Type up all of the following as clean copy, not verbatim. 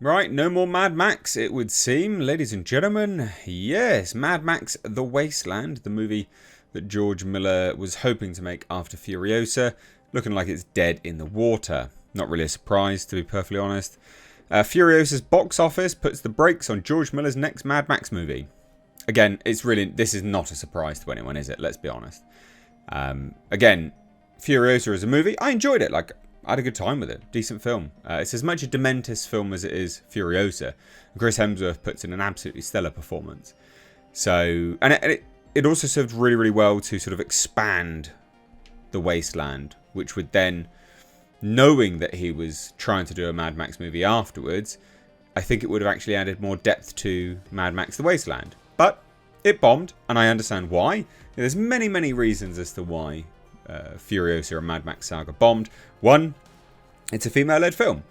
Right, no more Mad Max, it would seem, ladies and gentlemen. Yes, Mad Max The Wasteland, the movie that George Miller was hoping to make after Furiosa, looking like it's dead in the water. Not really a surprise, to be perfectly honest. Furiosa's box office puts the brakes on George Miller's next Mad Max movie. Again, this is not a surprise to anyone, is it? Let's be honest. Again, Furiosa as a movie, I enjoyed it. I had a good time with it. Decent film. It's as much a Dementis film as it is Furiosa. Chris Hemsworth puts in an absolutely stellar performance. So, and it also served really, really well to sort of expand the Wasteland, which would then, knowing that he was trying to do a Mad Max movie afterwards, I think it would have actually added more depth to Mad Max The Wasteland. But it bombed, and I understand why. There's many, many reasons as to why Furiosa and Mad Max Saga bombed. One, it's a female-led film.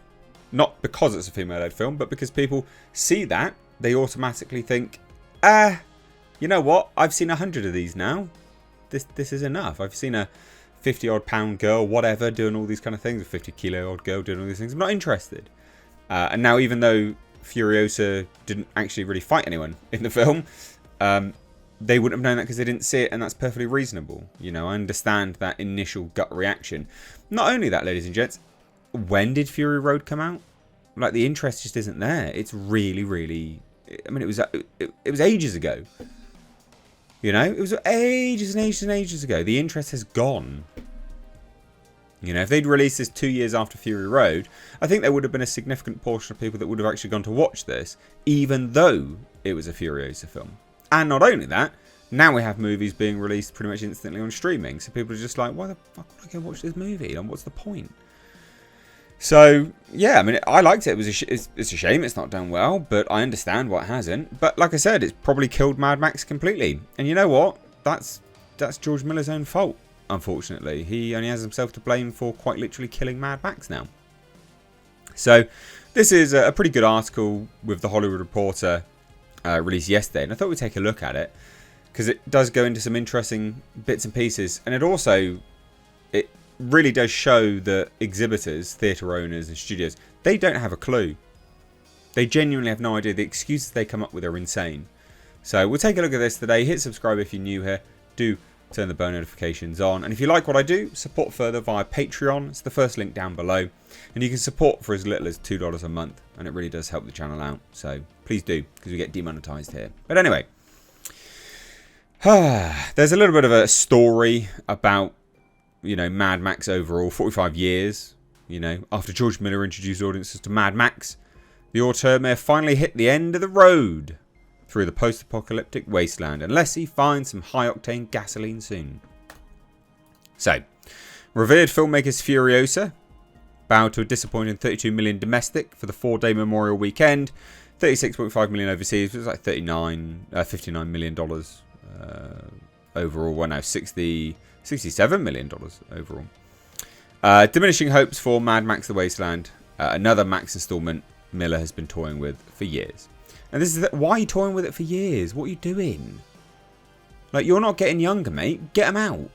Not because it's a female-led film, but because people see that, they automatically think, you know what? I've seen 100 of these now. This is enough. I've seen a 50-odd pound girl, whatever, doing all these kind of things. A 50-kilo-odd girl doing all these things. I'm not interested. And now, even though Furiosa didn't actually really fight anyone in the film, they wouldn't have known that because they didn't see it, and that's perfectly reasonable. You know, I understand that initial gut reaction. Not only that, ladies and gents, when did Fury Road come out? Like, the interest just isn't there. It's really, really... I mean, it was ages ago. You know, it was ages and ages and ages ago. The interest has gone. You know, if they'd released this 2 years after Fury Road, I think there would have been a significant portion of people that would have actually gone to watch this, even though it was a Furiosa film. And not only that, now we have movies being released pretty much instantly on streaming. So people are just like, why the fuck would I go watch this movie? And what's the point? So, yeah, I mean, I liked it. It's a shame it's not done well, but I understand why it hasn't. But like I said, it's probably killed Mad Max completely. And you know what? That's George Miller's own fault, unfortunately. He only has himself to blame for quite literally killing Mad Max now. So, this is a pretty good article with The Hollywood Reporter released yesterday, and I thought we'd take a look at it because it does go into some interesting bits and pieces, and it really does show that exhibitors, theatre owners and studios, they don't have a clue. They genuinely have no idea. The excuses they come up with are insane. So we'll take a look at this today. Hit subscribe if you're new here. Do turn the bell notifications on, and if you like what I do, support further via Patreon. It's the first link down below, and you can support for as little as $2 a month, and it really does help the channel out. So please do, because we get demonetized here. But anyway, there's a little bit of a story about, you know, Mad Max overall. 45 years, you know, after George Miller introduced audiences to Mad Max, the auteur may have finally hit the end of the road through the post-apocalyptic wasteland, unless he finds some high-octane gasoline soon. So, revered filmmakers Furiosa bowed to a disappointing 32 million domestic for the 4-day Memorial Weekend, 36.5 million overseas, which was like $59 million overall. Well, now $67 million overall. Diminishing hopes for Mad Max The Wasteland, another Max installment Miller has been toying with for years. And this is why are you toying with it for years? What are you doing? Like, you're not getting younger, mate. Get them out.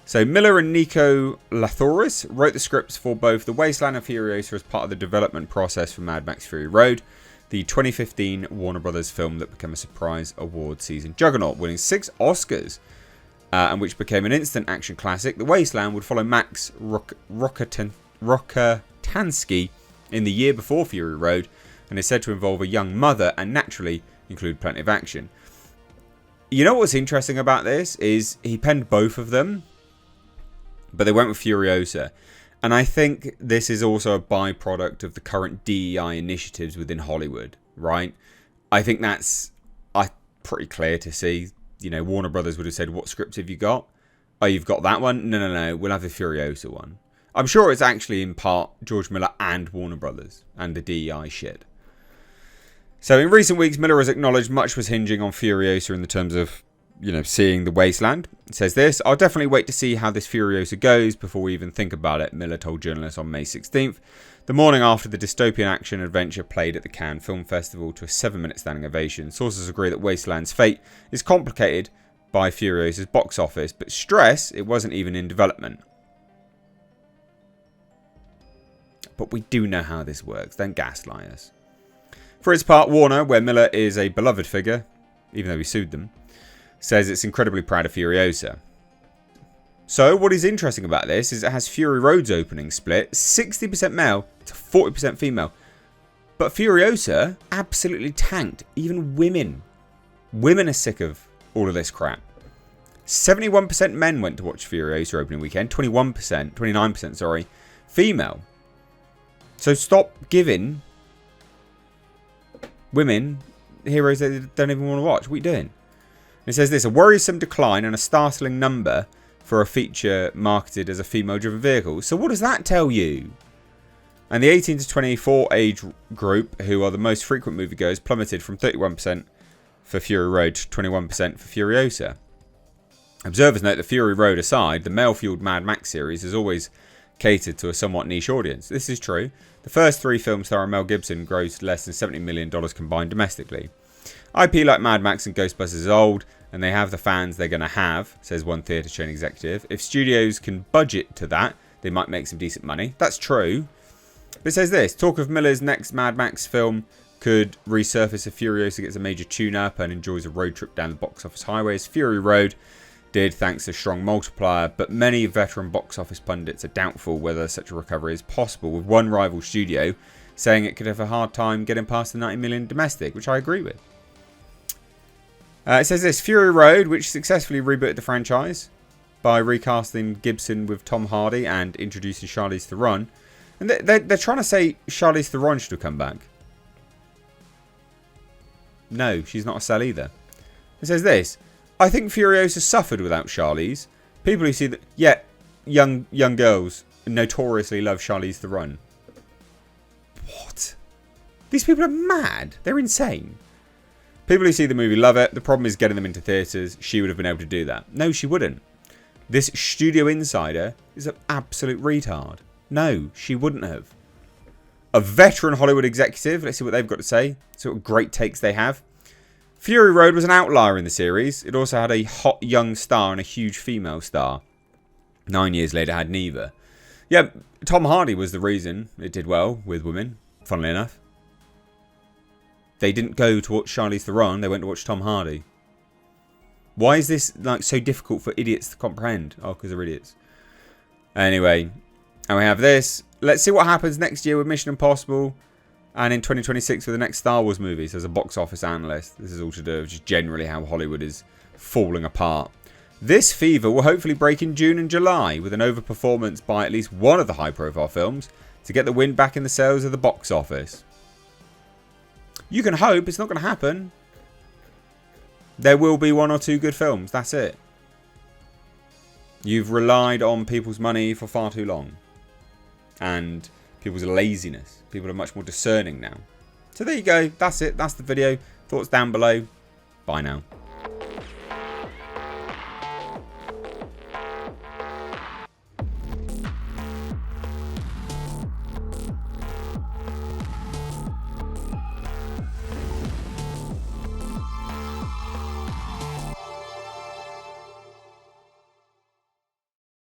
So Miller and Nico Lathoris wrote the scripts for both The Wasteland and Furiosa as part of the development process for Mad Max Fury Road, the 2015 Warner Brothers film that became a surprise award season juggernaut, winning 6 Oscars, and which became an instant action classic. The Wasteland would follow Max Rokatansky in the year before Fury Road, and is said to involve a young mother and naturally include plenty of action. You know what's interesting about this is he penned both of them, but they went with Furiosa. And I think this is also a byproduct of the current DEI initiatives within Hollywood, right? I think that's pretty clear to see. You know, Warner Brothers would have said, what scripts have you got? Oh, you've got that one? No, we'll have the Furiosa one. I'm sure it's actually in part George Miller and Warner Brothers and the DEI shit. So in recent weeks, Miller has acknowledged much was hinging on Furiosa in the terms of, you know, seeing The Wasteland. It says this: I'll definitely wait to see how this Furiosa goes before we even think about it, Miller told journalists on May 16th, the morning after the dystopian action adventure played at the Cannes Film Festival to a 7-minute standing ovation. Sources agree that Wasteland's fate is complicated by Furiosa's box office, but stress it wasn't even in development. but we do know how this works. Don't gaslight us. For its part, Warner, where Miller is a beloved figure, even though we sued them, says it's incredibly proud of Furiosa. So, what is interesting about this is it has Fury Road's opening split 60% male to 40% female. But Furiosa absolutely tanked. Even women. Women are sick of all of this crap. 71% men went to watch Furiosa opening weekend. 29%, sorry, female. So stop giving women heroes that they don't even want to watch. What are you doing? It says this: a worrisome decline and a startling number for a feature marketed as a female-driven vehicle. So what does that tell you? And the 18 to 24 age group, who are the most frequent moviegoers, plummeted from 31% for Fury Road to 21% for Furiosa. Observers note that Fury Road aside, the male-fueled Mad Max series has always catered to a somewhat niche audience. This is true. The first 3 films starring Mel Gibson grossed less than $70 million combined domestically. IP like Mad Max and Ghostbusters is old, and they have the fans they're going to have, says one theatre chain executive. If studios can budget to that, they might make some decent money. That's true. But it says this: talk of Miller's next Mad Max film could resurface if Furiosa gets a major tune-up and enjoys a road trip down the box office highways. Fury Road did, thanks to strong multiplier, but many veteran box office pundits are doubtful whether such a recovery is possible, with one rival studio saying it could have a hard time getting past the 90 million domestic, which I agree with. It says this: Fury Road, which successfully rebooted the franchise by recasting Gibson with Tom Hardy and introducing Charlize Theron. And they're trying to say Charlize Theron should have come back. No, she's not a sell either. It says this: I think Furiosa suffered without Charlize. People who see that, yeah, young girls notoriously love Charlize Theron. What? These people are mad. They're insane. People who see the movie love it. The problem is getting them into theatres. She would have been able to do that. No, she wouldn't. This studio insider is an absolute retard. No, she wouldn't have. A veteran Hollywood executive. Let's see what they've got to say. See what great takes they have. Fury Road was an outlier in the series. It also had a hot young star and a huge female star. 9 years later, it had neither. Yeah, Tom Hardy was the reason it did well with women, funnily enough. They didn't go to watch Charlize Theron, they went to watch Tom Hardy. Why is this like so difficult for idiots to comprehend? Oh, because they're idiots. Anyway, and we have this. Let's see what happens next year with Mission Impossible and in 2026 with the next Star Wars movies as a box office analyst. This is all to do with just generally how Hollywood is falling apart. This fever will hopefully break in June and July with an overperformance by at least one of the high-profile films to get the wind back in the sails of the box office. You can hope. It's not going to happen. There will be 1 or 2 good films. That's it. You've relied on people's money for far too long. And people's laziness. People are much more discerning now. So there you go. That's it. That's the video. Thoughts down below. Bye now.